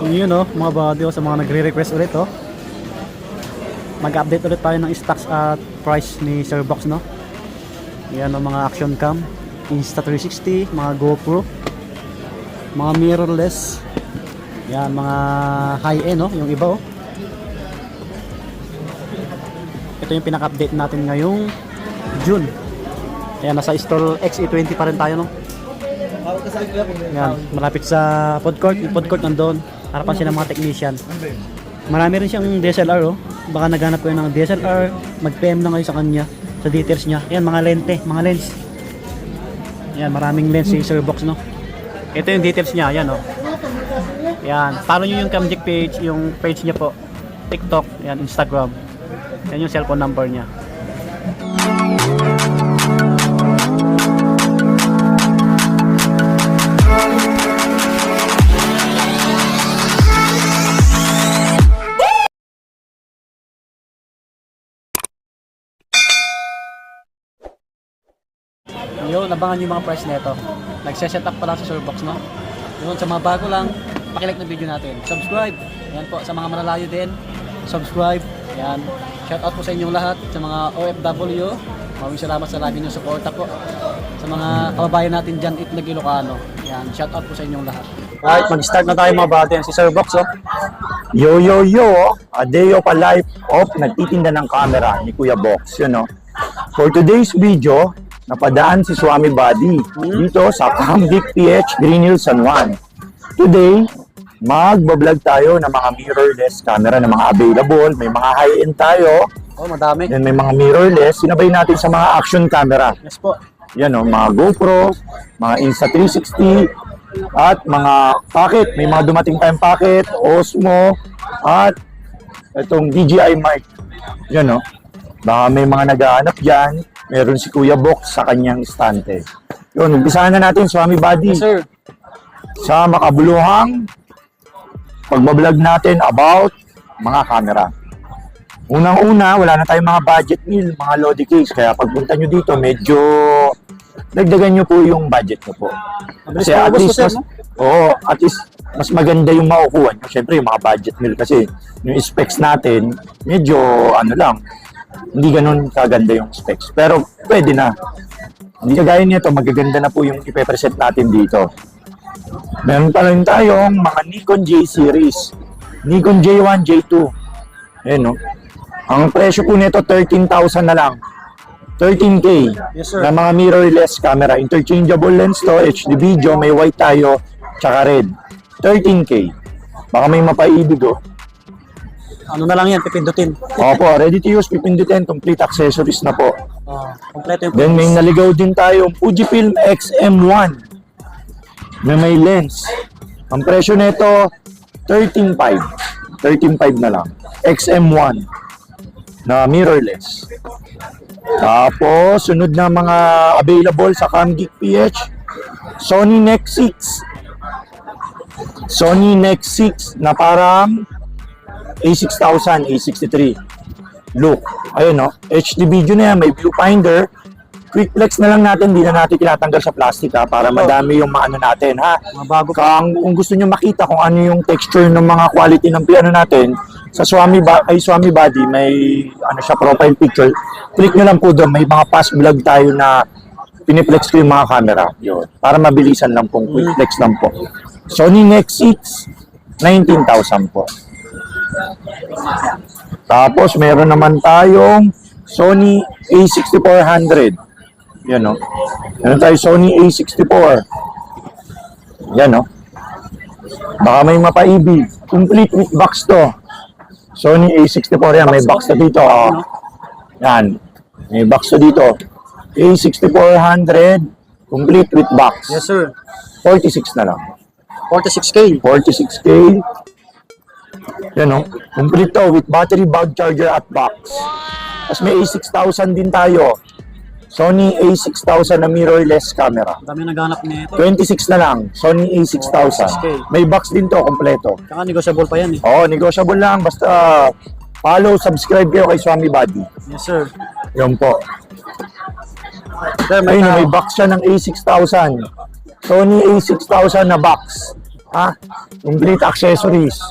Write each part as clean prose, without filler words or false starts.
Yun oh, mga buddy oh, sa mga nagre-request ulit oh. Mag-update ulit tayo ng stocks at price ni Sir Box, no? Yan oh, mga action cam, Insta360, mga GoPro, mga mirrorless. Yan, mga high-end oh, yung iba oh. Ito yung pinaka-update natin ngayong June. Ayan, nasa store XE20 pa rin tayo, no? Yan, malapit sa food court. Yung food court nandun. Harapan siya ng mga technician. Marami rin siyang DSLR, oh. Baka naghanap ko ng DSLR, mag-PM lang kayo sa kanya, sa details niya. Yan, mga lente, mga lens. Yan, maraming lens si Sir Box, no? Ito yung details niya, yan, oh. Yan, follow nyo yung Camjik page, yung page niya po. TikTok, yan, Instagram. Yan yung cellphone number niya. Yun, nabangan yung mga price nito. Nagse-set up pa lang sa Sir Box, no? Yun, sa mga bago lang, pakilike ng video natin. Subscribe. Yan po, sa mga malalayo din, subscribe. Yan. Shout out po sa inyong lahat, sa mga OFW. Maraming salamat sa lagi niyong suporta po. Sa mga kababayan natin dyan, Itnag Ilocano. Yan, shout out po sa inyong lahat. Alright, mag-start na tayo mga bata. Si Sir Box, oh. Yo, yo, yo! A day of a life of nagtitinda ng camera ni Kuya Box, you know. For today's video, napadaan si Swami Buddy dito sa Camjik PH Green Hills San Juan. Today, magbablog tayo ng mga mirrorless camera na mga available. May mga high-end tayo. Oh, madami. Then may mga mirrorless. Sinabay natin sa mga action camera. Yes po. Yan o, mga GoPro, mga Insta360, at mga pocket. May mga dumating tayong pocket, Osmo, at itong DJI mic. Yan o. Baka may mga naghahanap dyan. Meron si Kuya Box sa kanyang estante. Yun, umpisahan na natin, Swami Buddy. Yes, sir. Sa makabuluhang pagbablog natin about mga camera. Unang-una, wala na tayong mga budget meal, mga Lodi case. Kaya pagpunta nyo dito, medyo dagdagan nyo po yung budget nyo po. Kasi at least, at least mas maganda yung makukuha nyo. Siyempre, yung mga budget meal kasi yung specs natin, medyo ano lang, hindi ganun kaganda yung specs. Pero pwede na. Hindi kagaya nito, magaganda na po yung ipe-present natin dito. Meron pa rin tayong mga Nikon J series. Nikon J1, J2. Ayan, no? Ang presyo po nito, 13,000 na lang. 13K. Yes, sir. Na mga mirrorless camera. Interchangeable lens to, HD video, may white tayo, tsaka red. 13K. Baka may mapaibig, oh. Ano na lang yan, pipindutin. Opo, ready to use, pipindutin, complete accessories na po. Kompleto yung Then may naligaw din tayo, Fujifilm XM1 na may lens. Ang presyo nito, 13.5. 13.5 na lang. XM1 na mirrorless. Tapos, sunod na mga available sa Camjik PH, Sony Nex 6. Sony Nex 6 na parang A6000, A63 look. Ayun, no? HD video na yan, may viewfinder. Quick flex na lang natin, hindi na natin tinatanggal sa plastic, ha, para madami yung maano natin, ha. Mabago Kung gusto nyo makita kung ano yung texture ng mga quality ng piano natin, sa kay Swami Buddy, may ano siya, profile picture. Click nyo lang po doon, may mga past vlog tayo na piniplex ko yung mga camera. Yun. Para mabilisan lang pong quick flex lang po. Sony Nex 6, 19,000 po. Tapos meron naman tayong Sony A6400. Yan, no? Meron tayo Sony A64. Yan, no? Baka may mapaibig. Complete with box to. Sony A64 yan. May box to dito. Oh. Yan. May box to dito. A6400. Complete with box. Yes, sir. 46 na lang. 46K. 46K. Yan, no? Complete to with battery, bag, charger at box. Tapos may A6000 din tayo. Sony A6000 na mirrorless camera. Dami naghanap nito. 26 na lang. Sony A6000. May box din to, kompleto. Saka negotiable pa yan eh. Oo, negotiable lang. Basta follow, subscribe kayo kay Swami Buddy. Yes, sir. Yun po. Sir, Ayun, may box siya ng A6000. Sony A6000 na box. Complete accessories.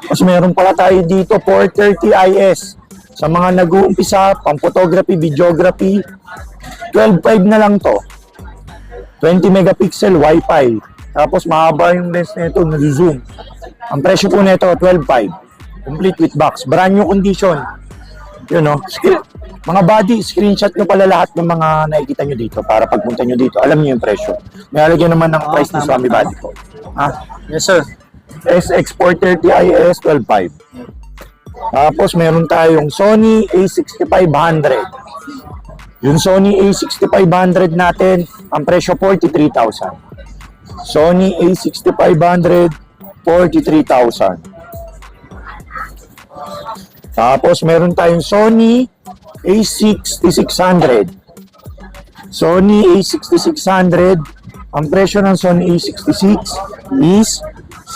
Tapos meron pala tayo dito 430 IS. Sa mga nag-uumpisa, pang photography, videography, 12.5 na lang to. 20 megapixel Wi-Fi. Tapos mahaba yung lens nito, nag-zoom. Ang presyo po nito, 12.5. Complete with box. Brand new condition. Yun no. Mga body, screenshot nyo pala lahat ng mga nakikita nyo dito para pagpunta nyo dito. Alam nyo yung presyo. May alagyan naman ng price ni Swami Body ko. Yes, sir. SX430 IS 12.5. Tapos meron tayong Sony A6500. Yung Sony A6500 natin, ang presyo 43,000. Sony A6500, 43,000. Tapos meron tayong Sony A6600. Sony A6600, ang presyo ng Sony A66 is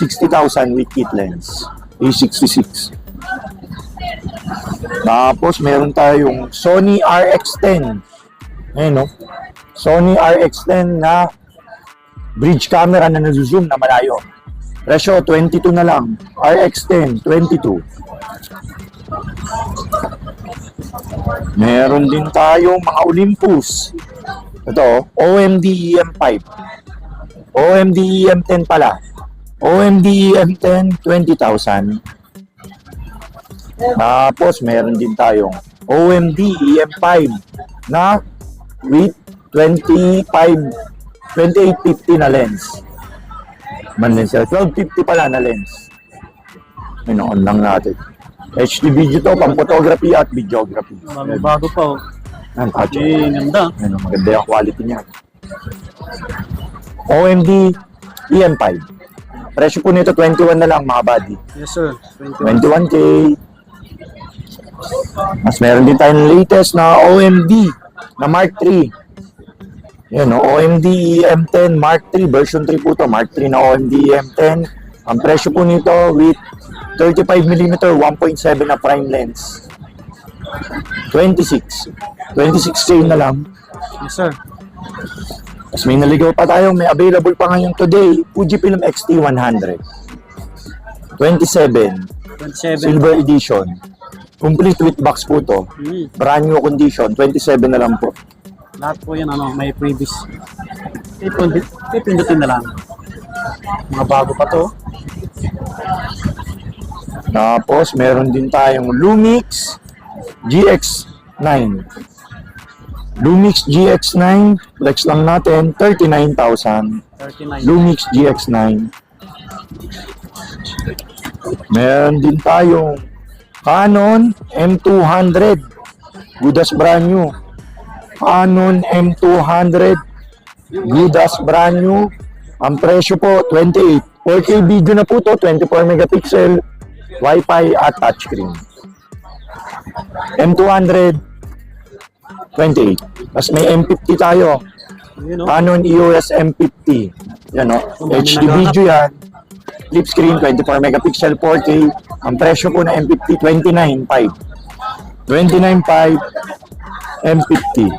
60,000 with kit lens. A66. Tapos meron tayong Sony RX10. Ayan no. Sony RX10 na bridge camera na nag-zoom na malayo. Presyo 22 na lang. RX10 22. Meron din tayong mga Olympus. Ito, OMD EM5. OMD EM10 pala. OMD EM10 20,000. Tapos meron din tayong OMD EM5 na with 2850 na lens. Man lens, 1250 pala na lens. Inoon lang natin. HD video to, pang photography at videography. Bago pa, oh. Ang catchy. Ganda. Ano, maganda yung quality niya. OMD EM5. Presyo po nito 21 na lang mga body. Yes, sir. 21K. Mas meron din tayong latest na OMD na Mark III. Yan, no? OMD EM10 Mark III. Version 3 po to. Mark III na OMD EM10. Ang presyo po nito with 35mm 1.7 na prime lens. 26K na lang. Yes, sir. Mas may naligaw pa tayo. May available pa ngayon today. Fujifilm X-T100. 27. Silver edition. Complete with box po to. Brand new condition. 27 na lang po. Lahat po yan, may previous. Pindutin na lang. Mga bago pa to. Tapos, meron din tayong Lumix GX9. Lumix GX9, flex lang natin, 39,000. 39. Lumix GX9. Meron din tayong Canon M200. Good as brand new. Canon M200. Good as brand new. Ang presyo po, 28. 4K video na po to, 24 megapixel. Wi-Fi at touchscreen. M200, 28. Tapos may M50 tayo. Canon EOS M50. Yan o. HD video yan. Flip screen, 24 megapixel, 4K. Ang presyo po na M50, 29.5. 29.5 M50.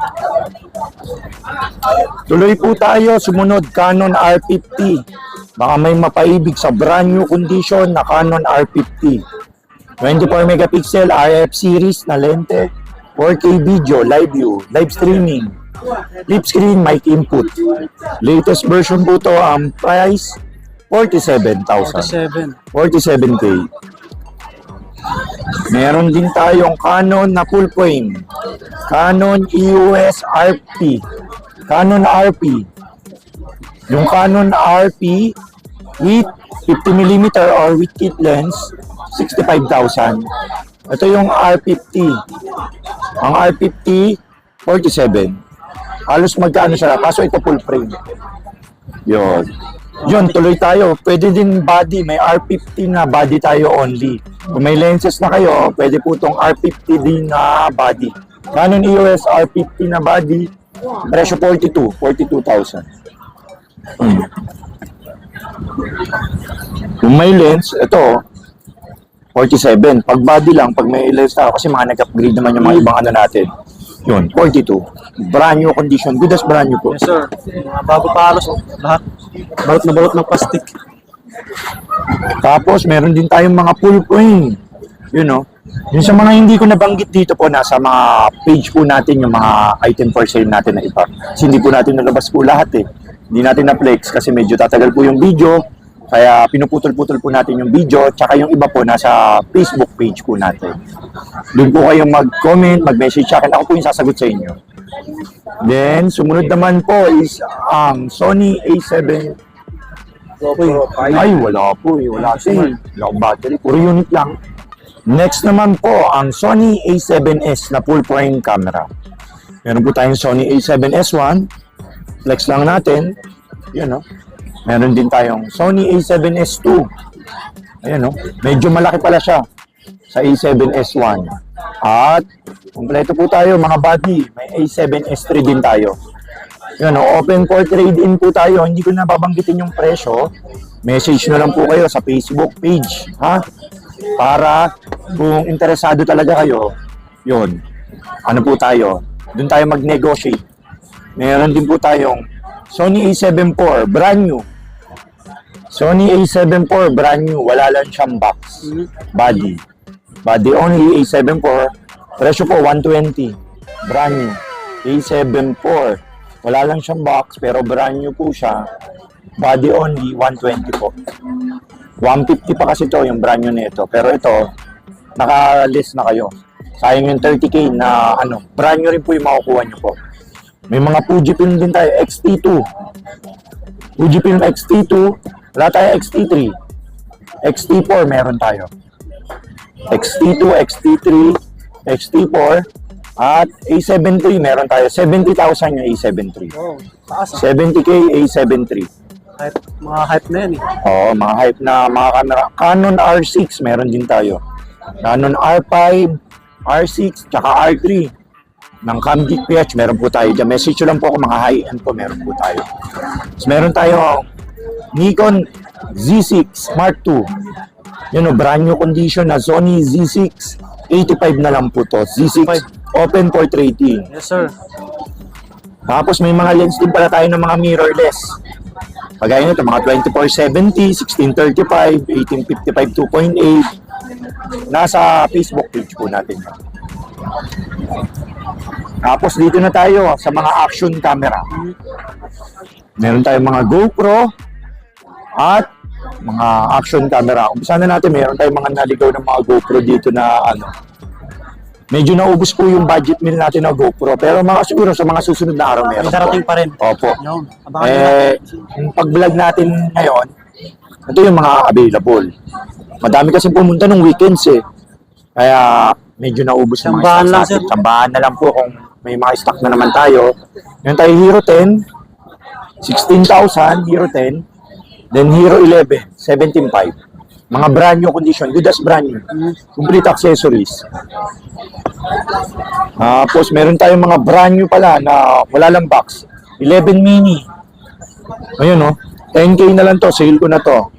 Tuloy po tayo. Sumunod, Canon R50. Baka may mapaibig sa brand new condition na Canon R50. 24 megapixel RF series na lente. 4K video, live view, live streaming. Flip screen, mic input. Latest version po to, ang price 47,000. 47K. Meron din tayong Canon na full frame. Canon EOS RP. Canon RP. Yung Canon RP with 50mm or with kit lens, 65,000. Ito yung R50. Ang R50, 47. Halos magkano siya. Kaso ito full frame. Yun. Yun, tuloy tayo. Pwede din body. May R50 na body tayo only. Kung may lenses na kayo, pwede po itong R50 din na body. Canon EOS R50 na body, presyo 42,000. Kung may lens, ito, 47. Pag body lang, pag may lens na, kasi mga nag-upgrade naman yung mga ibang ano natin. Yun, 42. Brand new condition. Good as brand new po. Yes, sir. Bago pa halos lahat. Balot na balot ng plastic. Tapos, meron din tayong mga full frame. Yun, no? Yung sa mga hindi ko nabanggit dito po, nasa mga page po natin yung mga item for sale natin na iba. Kasi hindi po natin nalabas po lahat eh. Hindi natin na-flex kasi medyo tatagal po yung video. Kaya pinuputol-putol po natin yung video. Tsaka yung iba po nasa Facebook page po natin. Doon po kayong mag-comment, mag-message sa akin. Ako po yung sasagot sa inyo. Then, sumunod naman po is ang Sony A7. Ay, wala po eh. Wala siya eh. Wala akong battery. Puro unit lang. Next naman po, ang Sony A7S na full frame camera. Meron po tayong Sony A7S1. Flex lang natin. Yan, no? Meron din tayong Sony A7S2. Ayan, no? Medyo malaki pala siya sa A7S1. At, kumpleto po tayo, mga body. May A7S3 din tayo. Yan, no? Open for trade-in po tayo. Hindi ko na babanggitin yung presyo. Message na lang po kayo sa Facebook page. Ha? Para kung interesado talaga kayo, yun, ano po tayo, doon tayo mag-negotiate. Meron din po tayong Sony A7 IV, brand new. Sony A7 IV, brand new, wala lang siyang box. Body. Body only, A7 IV. Presyo po, 120. Brand new. A7 IV. Wala lang siyang box, pero brand new po siya. Body only, 120 po. 150 pa kasi to yung brand new nito. Pero ito, naka-list na kayo. Sayang yung 30k na ano, brand new rin po yung makukuha nyo po. May mga Fujifilm din tayo, X-T2. Fujifilm X-T2, wala tayo X-T3. X-T4 meron tayo. X-T2, X-T3, X-T4, at A7 III meron tayo. 70,000 yung A7 III. Oh, taas. 70k A7 III. Mga hype na yan eh. Oo, mga hype na mga camera. Canon R6, meron din tayo. Canon R5, R6, tsaka R3. Ng Camgeek PH, meron po tayo dyan. Message nyo lang po kung mga high-end po, meron po tayo. So, meron tayo Nikon Z6 Mark II. Yun o, brand new condition na Sony Z6. 85 na lang po to. Z6 open portrait. Yes, sir. Tapos may mga lens din pala tayo ng mga mirrorless. Pagaya nito, mga 24-70, 16-35, 18-55, 2.8. Nasa Facebook page po natin. Tapos dito na tayo sa mga action camera. Meron tayong mga GoPro at mga action camera. Umpisa na natin, meron tayong mga naligaw ng mga GoPro dito na ano. Medyo naubos po yung budget meal natin na GoPro. Pero mga siguro sa mga susunod na araw meron. Darating pa rin. Opo. Yun. Abangan nyo natin. Yung pag-vlog natin ngayon, ito yung mga available. Madami kasi pumunta ng weekends eh. Kaya medyo naubos yung mga Tsambahan stocks lang, natin. sir. Tsambahan na lang po kung may mga stock na naman tayo. Yung tayo Hero 10, 16,000, Hero 10. Then Hero 11, 17,500. Mga brand new condition, good as brand new. Complete accessories. Tapos meron tayong mga brand new pala na wala lang box. 11 mini. Ayun no, 10k na lang to, sale ko na to.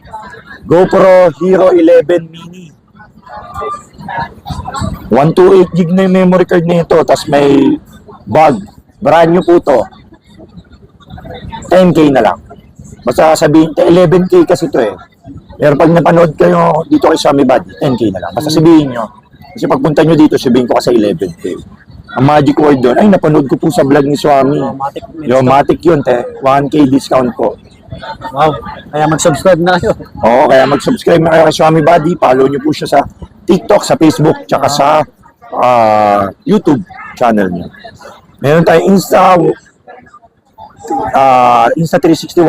GoPro Hero 11 mini. 128 gig na yung memory card nito, tapos may bag. Brand new po to. 10k na lang. Basta sabihin, 11k kasi to eh. Pero pag napanood kayo dito kay Xiaomi Buddy, 10k na lang. Basta sabihin nyo. Kasi pagpunta nyo dito, sabihin ko kasi 11k. Ang magic word doon, ay napanood ko po sa vlog ni Xiaomi. Yomatic yun, 1k discount ko. Wow. Kaya mag-subscribe na kayo. Oo, kaya mag-subscribe na kayo kay Xiaomi Buddy. Follow nyo po siya sa TikTok, sa Facebook, tsaka sa YouTube channel niya. Meron tayong Insta360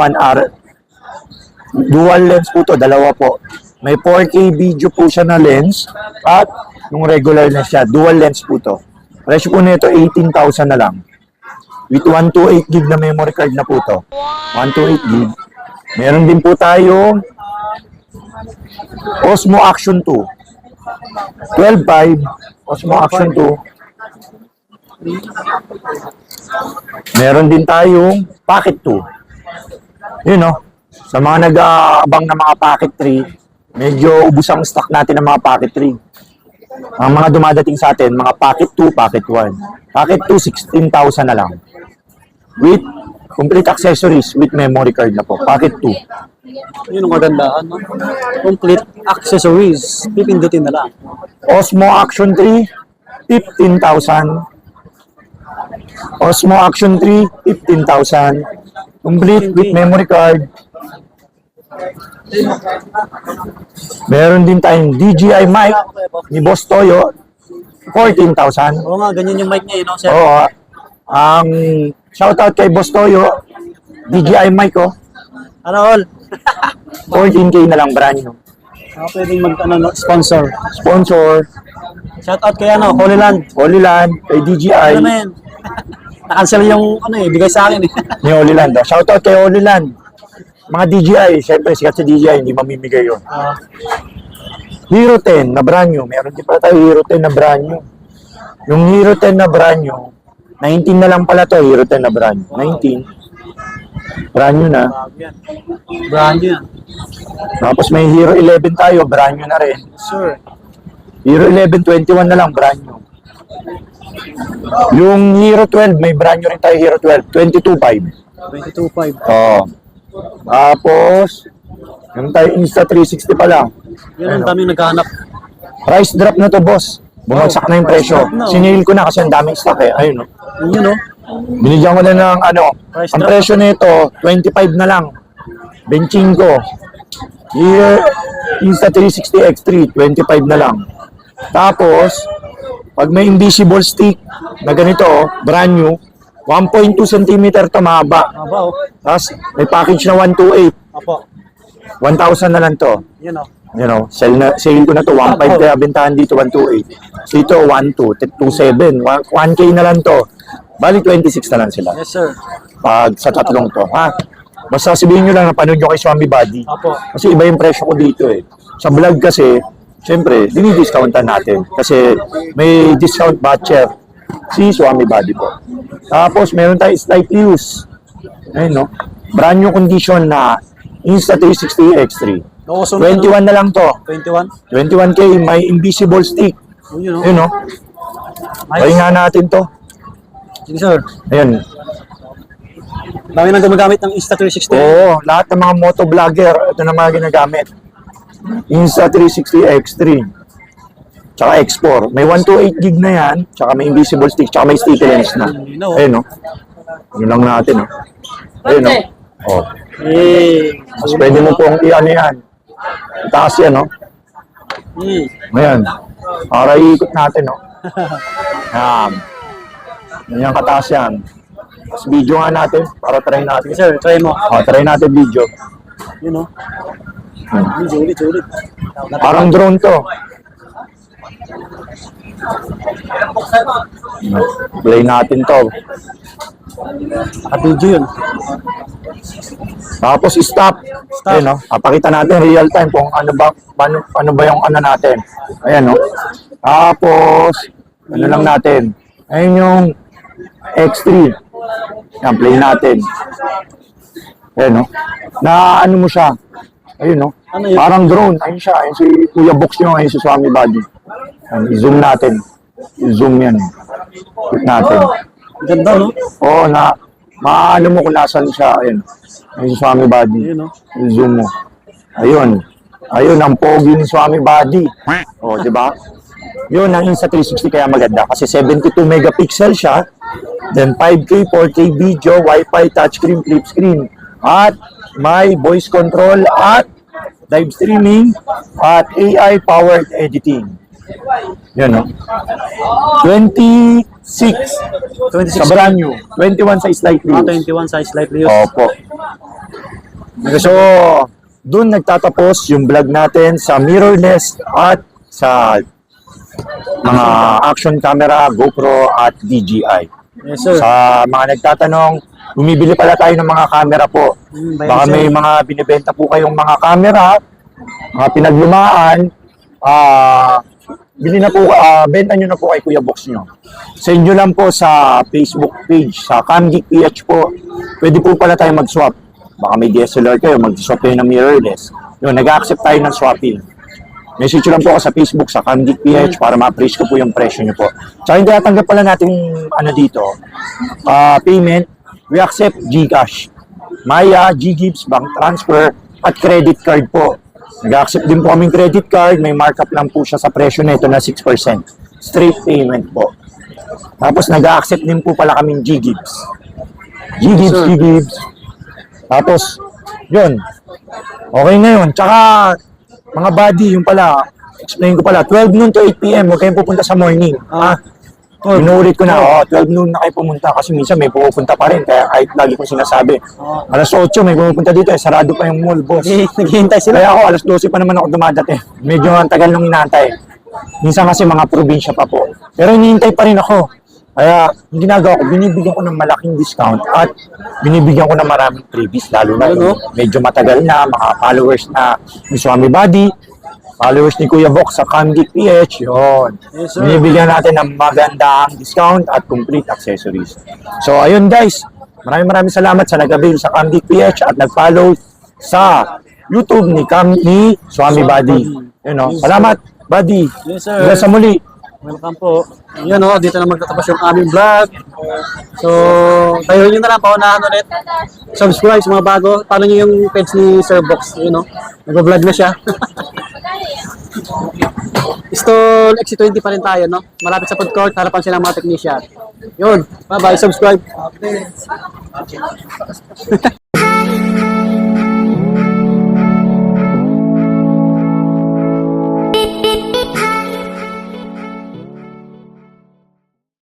Dual lens po to, dalawa po. May 4K video po siya na lens at yung regular lens siya, dual lens po to. Presyo po nito 18,000 na lang. With 128 gig na memory card na po to. 128 gig. Meron din po tayo Osmo Action 2. 12.5 Osmo Action 2. Meron din tayong Pocket 2. Yun no. Sa mga nag-aabang na mga Pocket 3, medyo ubus ang stock natin ng mga Pocket 3. Ang mga dumadating sa atin, mga Pocket 2, Pocket 1. Pocket 2, 16,000 na lang. With Complete accessories with memory card na po. Packet 2. Yun ang magandaan, no? Complete accessories. Pipindutin na lang. Osmo Action 3, 15,000. Osmo Action 3, 15,000. Complete with memory card. Meron din tayong DJI mic ni Boss Toyo, 14,000. Oo nga, ganyan yung mic niya, no, sir? Oo. Ang shoutout kay Boss Toyo, DJI mic oh. Ano, all? 14K na lang brand new. Pwedeng sponsor. Sponsor, Shoutout kay ano, Holy Land. Holy Land, kay DJI, Ano na yun? Na-cancel yung bigay sa akin eh. ni Holy Land. Oh. Shoutout kay Holy Land. Mga DJI, syempre sikat sa DJI, hindi mamimigay yun. Hero 10 na brand new. Meron din pala tayo Hero 10 na brand new. Yung Hero 10 na brand new, 19 na lang pala to, Hero 10 na brand new. 19. Brand new na. Brand new yan. Tapos may Hero 11 tayo, brand new na rin. Sure. Hero 11, 21 na lang, brand new. Yung Hero 12, may brand new rin tayo Hero 12, 22.5. 22.5. Oo. Tapos, yung tayo Insta360 pala. Yun ang daming naghahanap. Price drop na to, boss. Bumagsak na yung presyo. drop na, oh. Sinil ko na kasi ang daming stock eh. Ayun, no? Yun, no? Binigyan ko na ng ano. Price Ang drop. presyo nito, 25 na lang. Benching ko. Here, Insta360 X3, 25 na lang. Tapos, pag may invisible stick na ganito, oh, brand new, 1.2 cm to mahaba. Aba, oh. Tapos, may package na 128. Apo. 1,000 na lang to. Yun, oh. You know, sale ko na to, 1.5 kaya bentahan dito, 128. So ito, 1.2, 2.7, 1K na lang to. Bali, 26 na lang sila. Yes, sir. Pag sa tatlong to, ha? Basta sabihin nyo lang na panood nyo kay Swami Body. Apo. Kasi iba yung presyo ko dito eh. Sa vlog kasi, syempre, dinidiscountan natin. Kasi may discount voucher si Swami Body po. Tapos, meron tayo slight use. Ayun, no? Brand new condition na Insta360 X3. Nauso 21 na lang to. 21. 21K, may invisible stick. Yun, oh. Ayun, no? Try nga natin to. Sige, sir. Ayun. Dami nang gumagamit ng Insta360. Oo, lahat ng mga motovlogger, ito na mga ginagamit. Insta360 X3. Tsaka X4. May 128 gig na yan, tsaka may invisible stick, tsaka may sticky lens na. Ayun, no? Yun lang natin, no? Ayun, no? Oh. Mas pwede mo pong i-ano yan. Itaas yan, no? Ayan. Para iikot natin, no? Ayan. Ganyan kataas yan. Tapos video nga natin, para try natin. Sige, sir. Try mo. Try natin video. Yun, oh. Sulit. Parang drone to. Play natin to. Video yun. Tapos stop. Ayun, no? Papakita natin real time kung ano ba yung ano natin. Ayan, no? Tapos, ano lang natin. Ayun yung X3. Yan, play natin. Ayun, no? Na ano mo siya. Ayun, no? Ano yun? Parang drone. Ayun siya. Ayun si Kuya Box nyo. Ayun si Swami Body. Ayun, i-zoom natin. I-zoom yan. Click natin. Ganda, no? Oo, maano mo kung nasan siya. Ayun. Ayun si Swami Body. Yun, no? I-zoom mo. Ayun. Ayun, ang pogi ni Swami Body. O, di ba? Yun, ang Insta360 kaya maganda. Kasi 72 megapixel siya. Then 5K, 4K video, Wi-Fi, touchscreen, flip screen. At may voice control at live streaming at AI-powered editing. Yun, no? 26 sa brand new. 21 sa slightly used. 21 size slightly used. Opo. So, doon nagtatapos yung vlog natin sa mirrorless at sa mga action camera, GoPro at DJI. Yes, sir. Sa mga nagtatanong, bumibili pala tayo ng mga camera po. Baka may mga binibenta po kayong mga camera, mga pinaglumaan, benta nyo na po kay Kuya Box nyo. Send nyo lang po sa Facebook page, sa CamGeek PH po. Pwede po pala tayo mag-swap. Baka may DSLR kayo, mag-swap kayo ng mirrorless. Yun, nag-accept tayo ng swapping. Message nyo lang po ako sa Facebook, sa CamGeek PH para ma-appraise ko po yung presyo nyo po. Tsaka hindi natanggap pala natin ano dito, payment we accept GCash, Maya, GGives, bank transfer, at credit card po. Nag-accept din po kaming credit card, may markup lang po siya sa presyo nito na 6%. Straight payment po. Tapos nag-accept din po pala kaming GGives. GGives. Tapos, yun. Okay na yun. Tsaka, mga buddy, yung pala, explain ko pala, 12 noon to 8 p.m. Huwag kayong pupunta sa morning. Inuulit ko na, 12 noon na kayo pumunta kasi minsan may pupunta pa rin. Kaya kahit lagi kong sinasabi, alas 8 may pupunta dito, sarado pa yung mall, boss. Naghihintay sila. Kaya ako, alas 12 pa naman ako dumadating. Medyo ang tagal nung inaantay. Minsan kasi mga probinsya pa po. Pero hinihintay pa rin ako. Kaya, yung ginagawa ko, binibigyan ko ng malaking discount at binibigyan ko ng maraming freebies, lalo na yung medyo matagal na, mga followers na ni Swami Buddy, followers ni Kuya Box sa Camgeek PH, yun. Yes, sir. Binibigyan natin ng magandang discount at complete accessories. So, ayun guys, maraming salamat sa nag-avail sa Camgeek PH at nag-follow sa YouTube ni Swami Buddy. You know, salamat, Buddy. Yes, sir. Hanggang sa muli. Welcome po. Yan o, dito na magtatapos yung aming vlog. So, tayo nyo na lang, paunahan ulit. Subscribe sa mga bago. Follow nyo yung page ni Sir Box. Yun o, nag-vlog na siya. Stall XC20 pa rin tayo, no? Malapit sa food court, harapan sila ng mga technician. Yun, bye-bye, subscribe.